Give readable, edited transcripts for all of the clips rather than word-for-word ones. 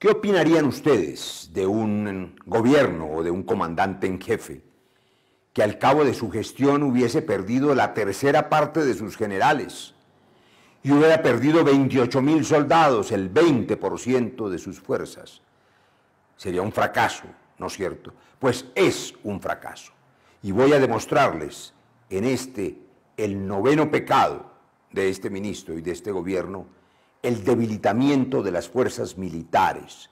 ¿Qué opinarían ustedes de un gobierno o de un comandante en jefe que al cabo de su gestión hubiese perdido la tercera parte de sus generales y hubiera perdido 28.000 soldados, el 20% de sus fuerzas? Sería un fracaso, ¿no es cierto? Pues es un fracaso. Y voy a demostrarles en el noveno pecado de este ministro y de este gobierno, el debilitamiento de las fuerzas militares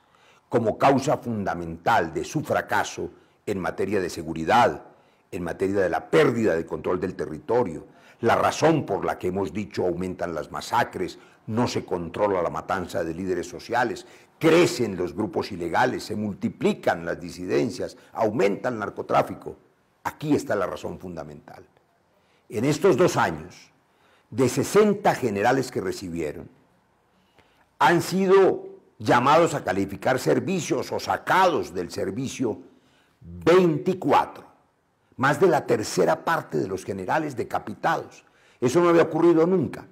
como causa fundamental de su fracaso en materia de seguridad, en materia de la pérdida de control del territorio, la razón por la que hemos dicho aumentan las masacres, no se controla la matanza de líderes sociales, crecen los grupos ilegales, se multiplican las disidencias, aumenta el narcotráfico. Aquí está la razón fundamental. En estos 2 años, de 60 generales que recibieron, han sido llamados a calificar servicios o sacados del servicio 24, más de la tercera parte de los generales decapitados. Eso no había ocurrido nunca,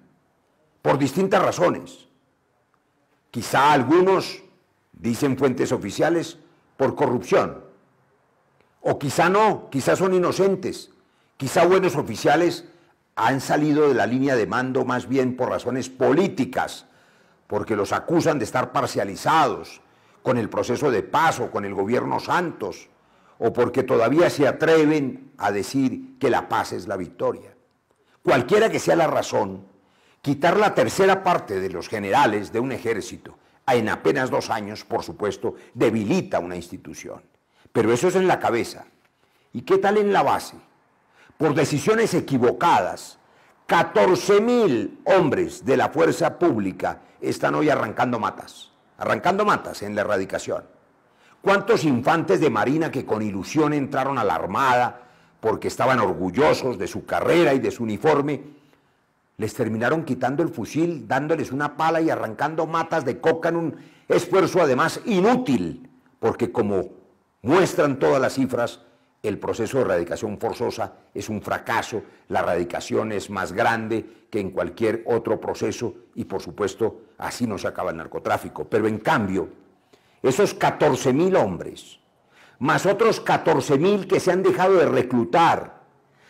por distintas razones. Quizá algunos, dicen fuentes oficiales, por corrupción, o quizá no, quizá son inocentes, quizá buenos oficiales han salido de la línea de mando más bien por razones políticas, porque los acusan de estar parcializados con el proceso de paz o con el gobierno Santos, o porque todavía se atreven a decir que la paz es la victoria. Cualquiera que sea la razón, quitar la tercera parte de los generales de un ejército en apenas 2 años, por supuesto, debilita una institución. Pero eso es en la cabeza. ¿Y qué tal en la base? Por decisiones equivocadas, 14.000 hombres de la fuerza pública están hoy arrancando matas en la erradicación. ¿Cuántos infantes de marina que con ilusión entraron a la armada porque estaban orgullosos de su carrera y de su uniforme, les terminaron quitando el fusil, dándoles una pala y arrancando matas de coca en un esfuerzo además inútil? Porque como muestran todas las cifras, el proceso de erradicación forzosa es un fracaso, la erradicación es más grande que en cualquier otro proceso y por supuesto así no se acaba el narcotráfico. Pero en cambio, esos 14.000 hombres, más otros 14.000 que se han dejado de reclutar,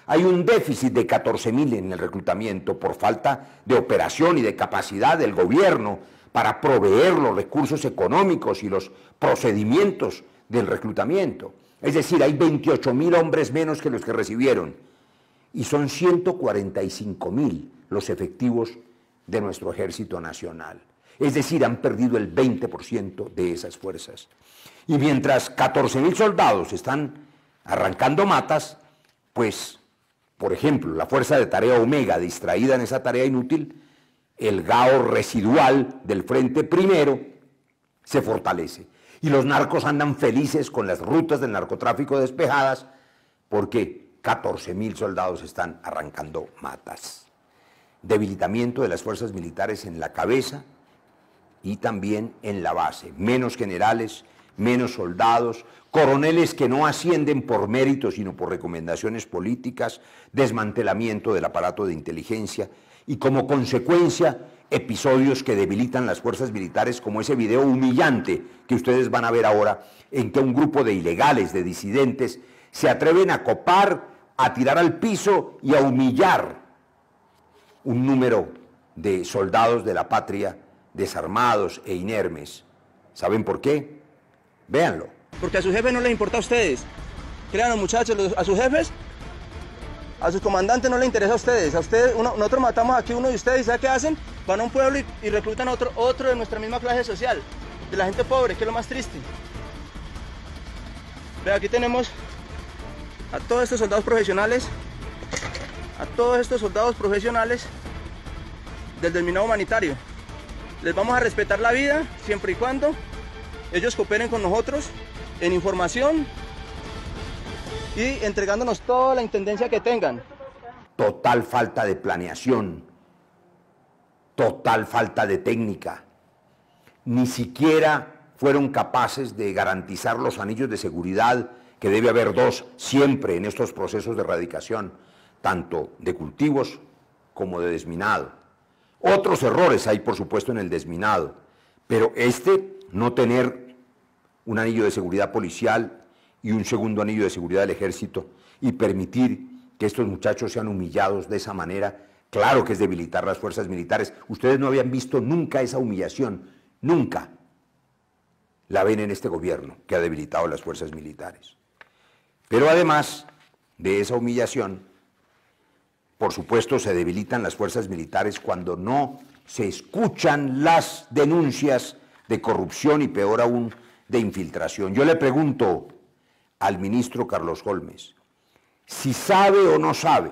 hay un déficit de 14.000 en el reclutamiento por falta de operación y de capacidad del gobierno para proveer los recursos económicos y los procedimientos del reclutamiento. Es decir, hay 28.000 hombres menos que los que recibieron y son 145.000 los efectivos de nuestro Ejército Nacional. Es decir, han perdido el 20% de esas fuerzas. Y mientras 14.000 soldados están arrancando matas, pues, por ejemplo, la Fuerza de Tarea Omega, distraída en esa tarea inútil, el GAO residual del Frente Primero se fortalece. Y los narcos andan felices con las rutas del narcotráfico despejadas porque 14.000 soldados están arrancando matas. Debilitamiento de las fuerzas militares en la cabeza y también en la base. Menos generales, menos soldados, coroneles que no ascienden por mérito sino por recomendaciones políticas, desmantelamiento del aparato de inteligencia y como consecuencia episodios que debilitan las fuerzas militares, como ese video humillante que ustedes van a ver ahora, en que un grupo de ilegales, de disidentes, se atreven a copar, a tirar al piso y a humillar un número de soldados de la patria desarmados e inermes. ¿Saben por qué? Véanlo. Porque a sus jefes no les importa a ustedes. Créanlo, muchachos, a sus jefes, a sus comandantes no les interesa a ustedes. A ustedes, nosotros matamos aquí uno de ustedes y ¿sabe qué hacen? Van a un pueblo y reclutan a otro de nuestra misma clase social, de la gente pobre, que es lo más triste. Ve, aquí tenemos a todos estos soldados profesionales, del desminado humanitario. Les vamos a respetar la vida siempre y cuando ellos cooperen con nosotros en información y entregándonos toda la intendencia que tengan. Total falta de planeación, total falta de técnica. Ni siquiera fueron capaces de garantizar los anillos de seguridad, que debe haber 2 siempre en estos procesos de erradicación, tanto de cultivos como de desminado. Otros errores hay, por supuesto, en el desminado, pero no tener un anillo de seguridad policial y un segundo anillo de seguridad del ejército y permitir que estos muchachos sean humillados de esa manera, claro que es debilitar las fuerzas militares. Ustedes no habían visto nunca esa humillación, nunca la ven en este gobierno que ha debilitado las fuerzas militares. Pero además de esa humillación, por supuesto se debilitan las fuerzas militares cuando no se escuchan las denuncias de corrupción y peor aún de infiltración. Yo le pregunto al ministro Carlos Holmes si sabe o no sabe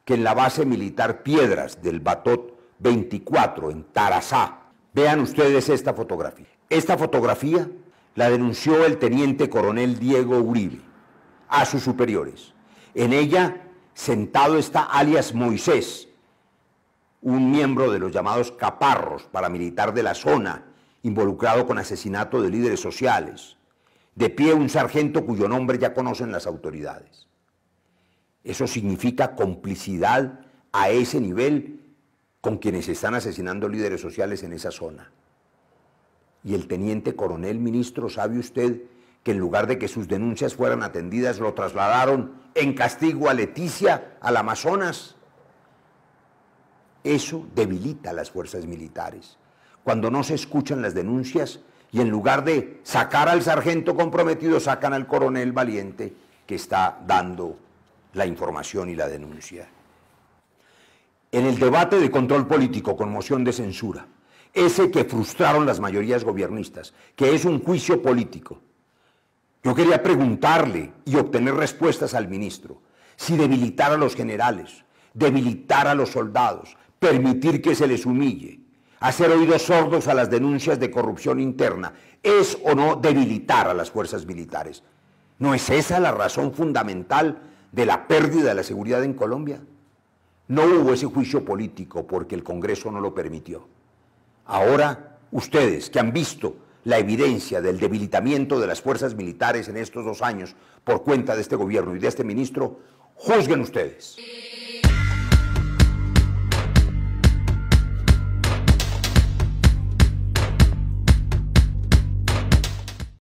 que en la base militar Piedras del Batot 24 en Tarazá, vean ustedes esta fotografía. Esta fotografía la denunció el teniente coronel Diego Uribe a sus superiores. En ella sentado está alias Moisés, un miembro de los llamados caparros, paramilitar de la zona, involucrado con asesinato de líderes sociales. De pie un sargento cuyo nombre ya conocen las autoridades. Eso significa complicidad a ese nivel con quienes están asesinando líderes sociales en esa zona. Y el teniente coronel, ministro, ¿sabe usted que en lugar de que sus denuncias fueran atendidas, lo trasladaron en castigo a Leticia, al Amazonas? Eso debilita a las fuerzas militares. Cuando no se escuchan las denuncias y en lugar de sacar al sargento comprometido, sacan al coronel valiente que está dando la información y la denuncia. En el debate de control político con moción de censura, ese que frustraron las mayorías gobiernistas, que es un juicio político, yo quería preguntarle y obtener respuestas al ministro si debilitar a los generales, debilitar a los soldados, permitir que se les humille, hacer oídos sordos a las denuncias de corrupción interna, ¿es o no debilitar a las fuerzas militares? ¿No es esa la razón fundamental de la pérdida de la seguridad en Colombia? No hubo ese juicio político porque el Congreso no lo permitió. Ahora, ustedes que han visto la evidencia del debilitamiento de las fuerzas militares en estos 2 años por cuenta de este gobierno y de este ministro, juzguen ustedes.